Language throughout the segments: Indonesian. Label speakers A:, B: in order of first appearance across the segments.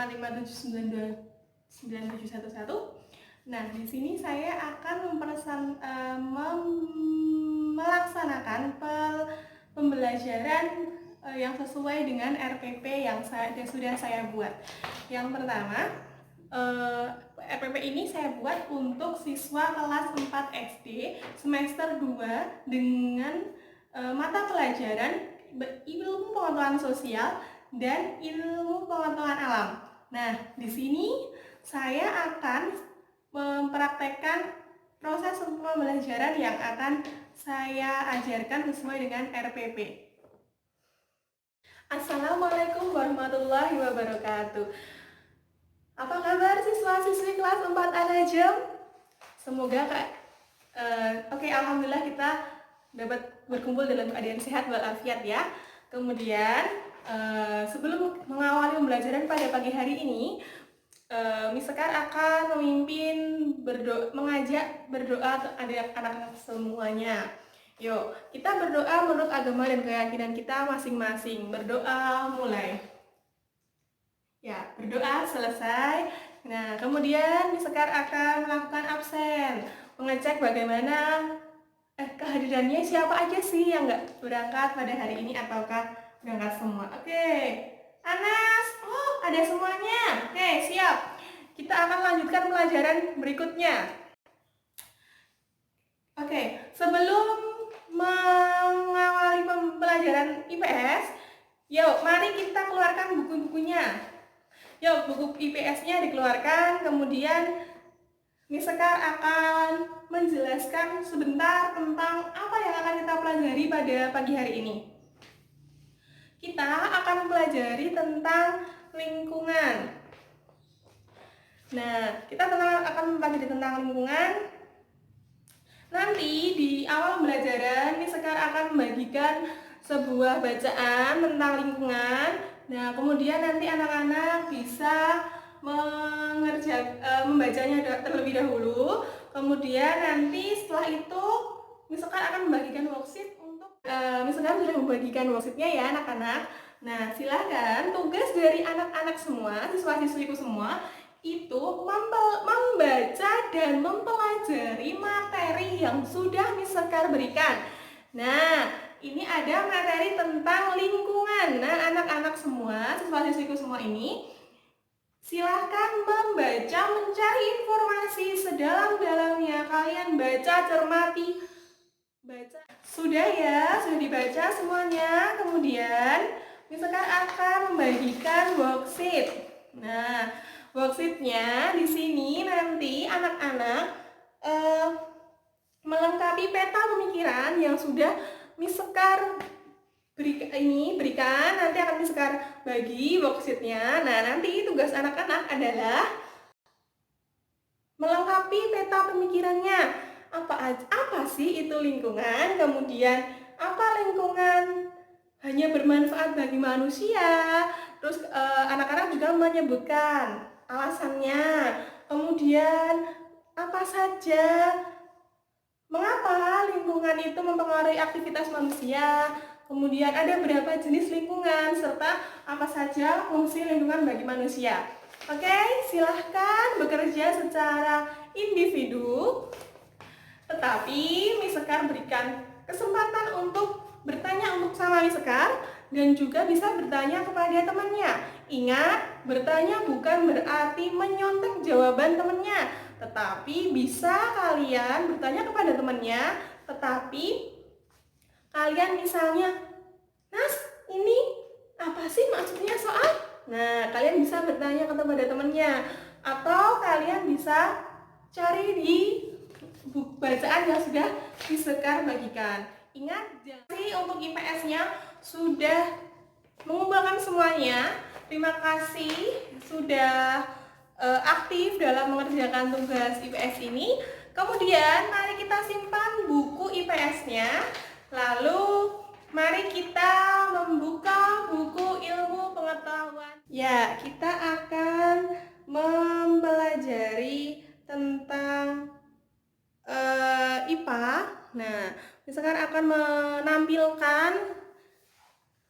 A: 5792911. Nah, di sini saya akan melaksanakan pembelajaran yang sesuai dengan RPP yang sudah saya buat. Yang pertama, RPP ini saya buat untuk siswa kelas 4 SD semester 2 dengan mata pelajaran ilmu pengetahuan sosial dan ilmu pengetahuan alam. Nah, di sini saya akan mempraktekkan proses pembelajaran yang akan saya ajarkan sesuai dengan RPP. Assalamualaikum warahmatullahi wabarakatuh. Apa kabar siswa-siswi kelas 4 Al-Hajam? Semoga oke, alhamdulillah kita dapat berkumpul dalam keadaan sehat walafiat ya. Kemudian sebelum mengawali pembelajaran pada pagi hari ini, Miss Sekar akan mengajak berdoa anak-anak semuanya. Yuk, kita berdoa menurut agama dan keyakinan kita masing-masing. Berdoa mulai. Ya, berdoa selesai. Nah, kemudian Miss Sekar akan melakukan absen, mengecek bagaimana kehadirannya, siapa aja sih yang nggak berangkat pada hari ini ataukah berangkat semua. Oke, Anas, oh ada semuanya. Oke, siap. Kita akan lanjutkan pelajaran berikutnya. Oke, sebelum mengawali pembelajaran IPS, yuk mari kita keluarkan buku-bukunya. Yuk, buku IPS-nya dikeluarkan, kemudian Miss Sekar akan menjelaskan sebentar tentang apa yang akan kita pelajari pada pagi hari ini. Kita akan mempelajari tentang lingkungan. Nah, kita akan mempelajari tentang lingkungan. Nanti di awal pembelajaran, Miss Sekar akan membagikan sebuah bacaan tentang lingkungan. Nah, kemudian nanti anak-anak bisa membacanya terlebih dahulu. Kemudian nanti setelah itu Miss Sekar akan membagikan worksheet untuk Miss Sekar sudah membagikan worksheetnya ya anak-anak. Nah, silahkan tugas dari anak-anak semua, siswa-siswiku semua itu membaca dan mempelajari materi yang sudah Miss Sekar berikan. Nah, ini ada materi tentang lingkungan. Nah, anak-anak semua, siswa-siswiku semua ini silahkan membaca, mencari informasi sedalam-dalamnya. Kalian baca, cermati, baca. Sudah ya, sudah dibaca semuanya. Kemudian Miss Sekar akan membagikan worksheet. Nah, worksheetnya di sini nanti anak-anak melengkapi peta pemikiran yang sudah Miss Sekar berikan, nanti akan Miss Sekar bagi worksheetnya. Nah, nanti tugas anak-anak adalah melengkapi peta pemikirannya. Apa sih itu lingkungan? Kemudian apa lingkungan hanya bermanfaat bagi manusia? Terus anak-anak juga menyebutkan alasannya. Kemudian apa saja, mengapa lingkungan itu mempengaruhi aktivitas manusia? Kemudian ada berapa jenis lingkungan, serta apa saja fungsi lingkungan bagi manusia. Oke, silahkan bekerja secara individu. Tetapi Miss Sekar berikan kesempatan untuk bertanya sama Miss Sekar dan juga bisa bertanya kepada temannya. Ingat, bertanya bukan berarti menyontek jawaban temannya, tetapi bisa kalian bertanya kepada temannya, tetapi kalian misalnya, Nas, ini apa sih maksudnya soal? Nah, kalian bisa bertanya kepada temannya, atau kalian bisa cari di buku bacaan yang sudah Miss Sekar bagikan. Ingat, jadi untuk IPS-nya sudah mengumpulkan semuanya. Terima kasih sudah aktif dalam mengerjakan tugas IPS ini. Kemudian mari kita simpan buku IPS-nya. Lalu mari kita membuka buku ilmu pengetahuan. Ya, kita akan mempelajari tentang IPA. Nah, sekarang akan menampilkan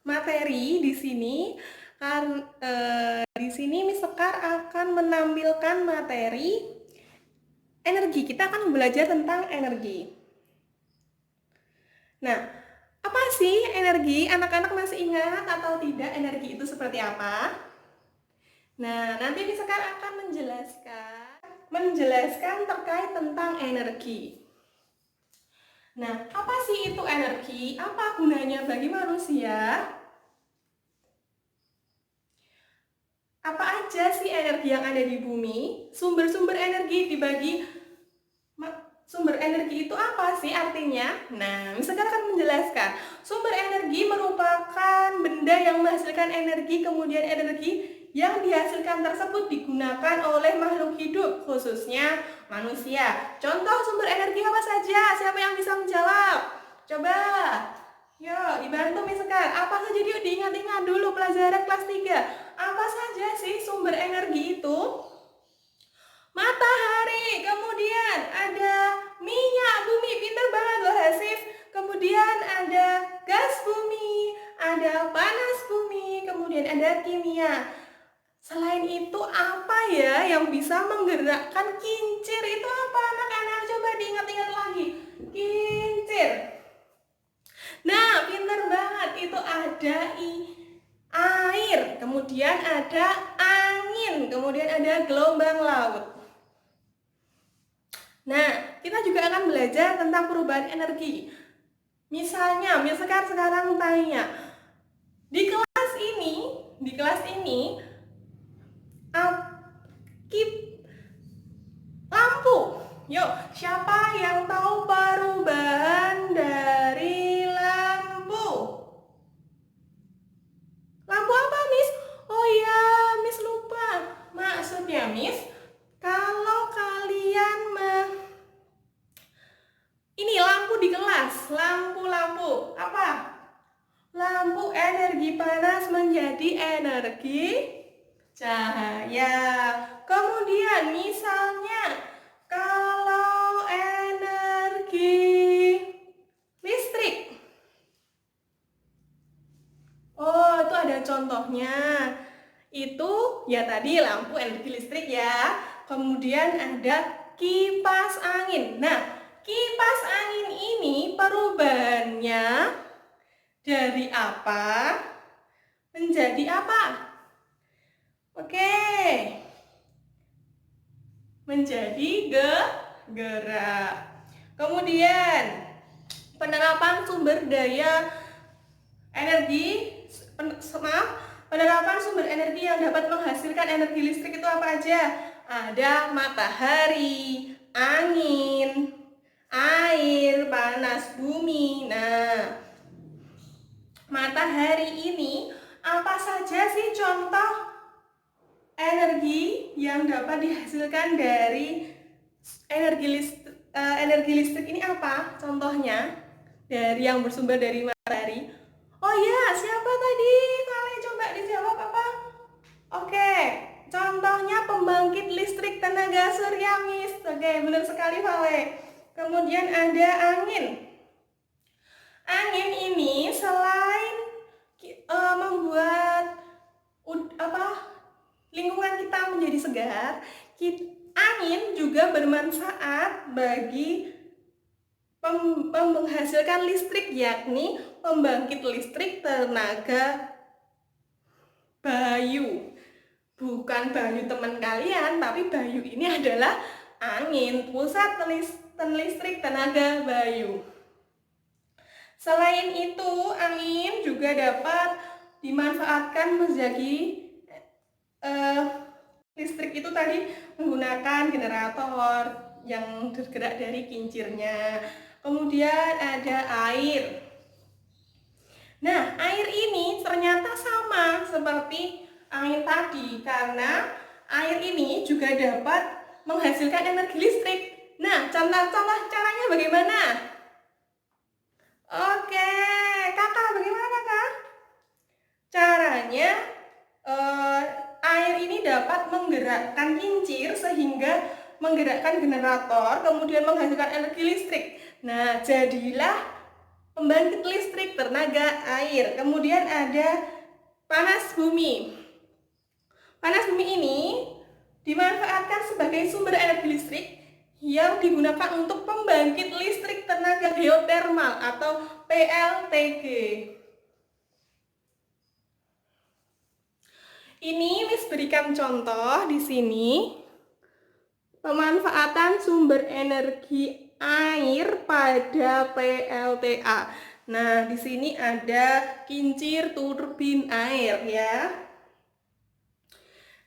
A: materi di sini. Karena di sini Miss Sekar akan menampilkan materi energi. Kita akan belajar tentang energi. Nah, apa sih energi? Anak-anak masih ingat atau tidak energi itu seperti apa? Nah, nanti Miss Sekar akan menjelaskan terkait tentang energi. Nah, apa sih itu energi? Apa gunanya bagi manusia? Apa aja sih energi yang ada di bumi? Sumber-sumber energi dibagi. Sumber energi itu apa sih artinya? Nah, misalkan akan menjelaskan. Sumber energi merupakan benda yang menghasilkan energi, kemudian energi yang dihasilkan tersebut digunakan oleh makhluk hidup, khususnya manusia. Contoh sumber energi apa saja? Siapa yang bisa menjawab? Coba. Yuk, dibantu misalkan. Apa saja? Yuk diingat-ingat dulu pelajaran kelas 3. Apa saja sih sumber energi itu? Matahari, kemudian ada minyak bumi, pintar banget loh Hasif. Kemudian ada gas bumi, ada panas bumi, kemudian ada kimia. Selain itu apa ya yang bisa menggerakkan kincir? Itu apa anak-anak? Coba diingat-ingat lagi. Kincir. Nah, pintar banget. Itu ada air, kemudian ada angin, kemudian ada gelombang laut. Nah, kita juga akan belajar tentang perubahan energi. Misalnya, sekarang tanya, di kelas ini, lampu. Yuk, siapa yang tahu perubahan dari lampu? Lampu apa, Miss? Oh iya, Miss lupa. Maksudnya, Miss, kalau kalian ini lampu di kelas, lampu apa? Lampu energi panas menjadi energi cahaya. Kemudian misalnya kalau energi listrik, oh itu ada contohnya. Itu ya tadi lampu energi listrik ya. Kemudian ada kipas angin. Nah, kipas angin ini perubahannya dari apa menjadi apa? Oke. Menjadi gerak. Kemudian penerapan sumber daya energi, penerapan sumber energi yang dapat menghasilkan energi listrik itu apa aja? Ada matahari, angin, air, panas bumi. Nah, matahari ini apa saja sih contoh energi yang dapat dihasilkan dari energi listrik ini apa? Contohnya dari yang bersumber dari matahari. Oh ya, siapa tadi? Kalian coba dijawab apa? Oke, contohnya pembangkit listrik tenaga surya, Miss. Oke, benar sekali, Vale. Kemudian ada angin. Angin ini selain membuat lingkungan kita menjadi segar, angin juga bermanfaat bagi menghasilkan listrik, yakni pembangkit listrik tenaga Bayu. Bukan Bayu teman kalian, tapi Bayu ini adalah angin, pusat listrik tenaga Bayu. Selain itu, angin juga dapat dimanfaatkan menjadi listrik itu tadi menggunakan generator yang bergerak dari kincirnya. Kemudian ada air. Nah, air ini ternyata sama seperti angin tadi karena air ini juga dapat menghasilkan energi listrik. Nah, contoh-contoh caranya bagaimana? Oke, kakak bagaimana kakak? Caranya air ini dapat menggerakkan kincir sehingga menggerakkan generator, kemudian menghasilkan energi listrik. Nah, jadilah pembangkit listrik tenaga air. Kemudian ada Panas bumi. Panas bumi ini dimanfaatkan sebagai sumber energi listrik yang digunakan untuk pembangkit listrik tenaga geotermal atau PLTG. Ini Miss berikan contoh di sini pemanfaatan sumber energi air pada PLTA. Nah, di sini ada kincir turbin air ya.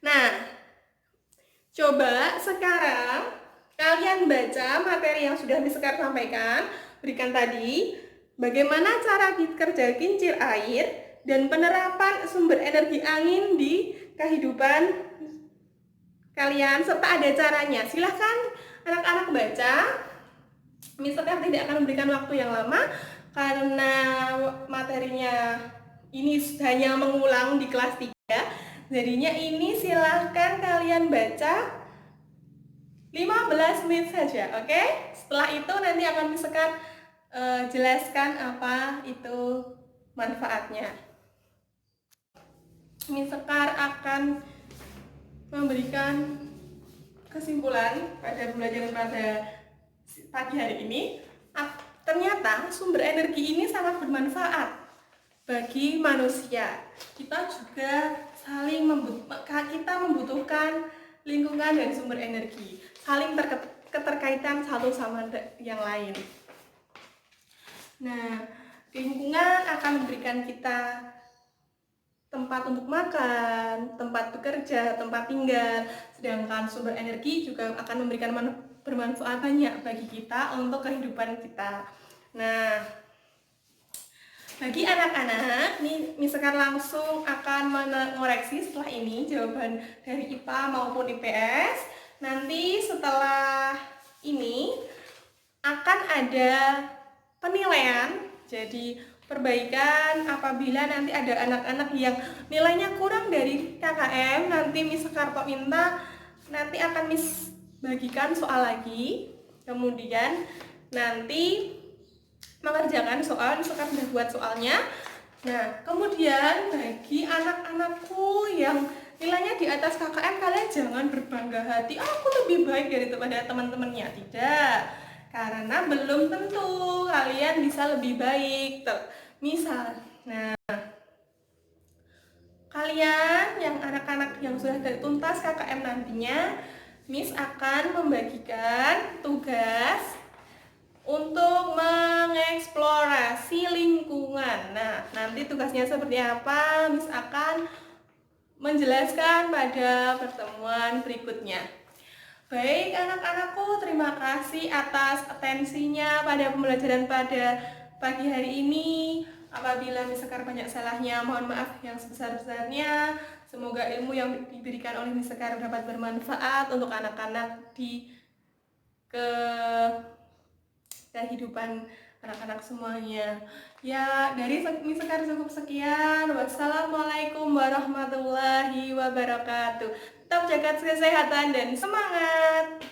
A: Nah, coba sekarang kalian baca materi yang sudah Miss Sekar sampaikan, berikan tadi, bagaimana cara kerja kincir air dan penerapan sumber energi angin di kehidupan kalian, serta ada caranya. Silahkan anak-anak baca. Miss Sekar tidak akan memberikan waktu yang lama karena materinya ini hanya mengulang di kelas 3. Jadinya ini silahkan kalian baca 15 menit saja, oke? Setelah itu nanti akan Miss Sekar jelaskan apa itu manfaatnya. Miss Sekar akan memberikan kesimpulan pada pembelajaran pada pagi hari ini. Ternyata sumber energi ini sangat bermanfaat bagi manusia. Kita juga kita membutuhkan lingkungan dan sumber energi, saling keterkaitan satu sama yang lain. Nah, lingkungan akan memberikan kita tempat untuk makan, tempat bekerja, tempat tinggal, sedangkan sumber energi juga akan memberikan bermanfaat banyak bagi kita untuk kehidupan kita. Nah, bagi anak-anak, Miss Sekar langsung akan mengoreksi setelah ini jawaban dari IPA maupun IPS. Nanti setelah ini akan ada penilaian, jadi perbaikan apabila nanti ada anak-anak yang nilainya kurang dari KKM, nanti Miss Sekar minta nanti akan Miss bagikan soal lagi, kemudian nanti mengerjakan soal. Miss Sekar sudah buat soalnya. Nah, kemudian bagi anak-anakku yang nilainya di atas KKM, kalian jangan berbangga hati, aku lebih baik daripada teman-temannya. Tidak, karena belum tentu kalian bisa lebih baik. Misal, nah, kalian yang anak-anak yang sudah tuntas KKM nantinya, Miss akan membagikan tugas untuk mengeksplorasi lingkungan. Nah, nanti tugasnya seperti apa, Miss akan menjelaskan pada pertemuan berikutnya. Baik anak-anakku, terima kasih atas atensinya pada pembelajaran pada pagi hari ini. Apabila Miss Sekar banyak salahnya, mohon maaf yang sebesar-besarnya. Semoga ilmu yang diberikan oleh Miss Sekar dapat bermanfaat untuk anak-anak di kehidupan anak-anak semuanya. Ya, dari Miss Sekar cukup sekian. Wassalamualaikum warahmatullahi wabarakatuh. Tetap jaga kesehatan dan semangat.